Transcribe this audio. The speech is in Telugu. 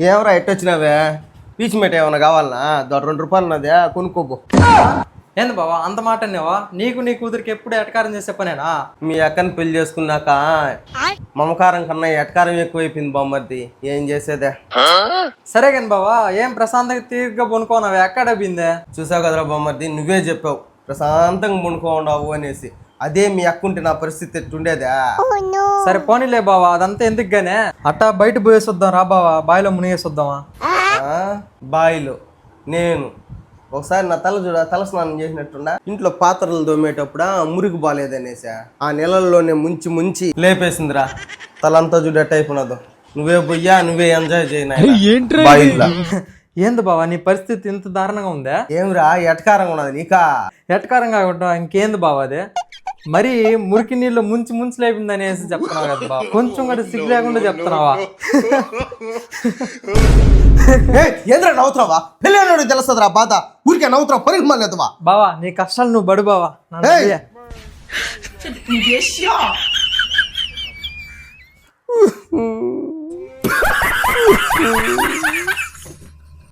ఏమరా ఎట్టొచ్చినావే? పీచ్ మేట ఏమన్నా కావాలనా? ₹2 ఉన్నదే, కొనుక్కోబో. ఏంది బావా అంత మాట అన్నావా? నీకు నీ కూతురికి ఎప్పుడు ఎటకారం చేసే పనేనా? మీ అక్కని పెళ్లి చేసుకున్నాక మమకారం కన్నా ఎటకారం ఎక్కువైపోయింది బామ్మర్ది. ఏం చేసేదే? సరే కానీ బావా, ఏం ప్రశాంతంగా తీరిగ్గా పనుకోనావు, ఎక్కడ బిందే? చూసావు కదరా బామ్మర్ది, నువ్వే చెప్పావు ప్రశాంతంగా పనుకోండావు అనేసి. అదే మీ అక్కుంటే నా పరిస్థితి ఎట్టుండేదా? సరే పోనీలే బావా, అదంతా ఎందుకుగానే. అట్టా బయట పోయేసొద్దాం రా బావా, బావిలో మునిగేసొద్దామా? బాయిలో నేను ఒకసారి నా తల స్నానం చేసినట్టున్నా. ఇంట్లో పాత్రలు దోమేటప్పుడు మురికి బాలేదనేసా ఆ నీళ్ళల్లోనే ముంచి లేపేసిందిరా. తలంతా చూడేట అయిపోయినదు. నువ్వే పోయ్యా, నువ్వే ఎంజాయ్ చేయనా. ఏంది బావా నీ పరిస్థితి ఇంత దారుణంగా ఉందా? ఏమిరా ఎటకారంగా ఉన్నది నీకా? ఎటకారంగా ఉంటా ఇంకేంది బావా అదే? మరి మురికి నీళ్ళు ముంచి లేపింది అనేసి చెప్తున్నావు కదా బావ, కొంచెం కూడా సిగ్గు లేకుండా చెప్తున్నావా? ఏంద్రా నవ్వుతున్నావా? పెళ్ళి తెలుస్తుందిరా బాధ. ఊరికే నవ్వుతున్నావు, పనికి మళ్ళేదువా? బావా నీ కష్టాలు నువ్వు బడు బావా.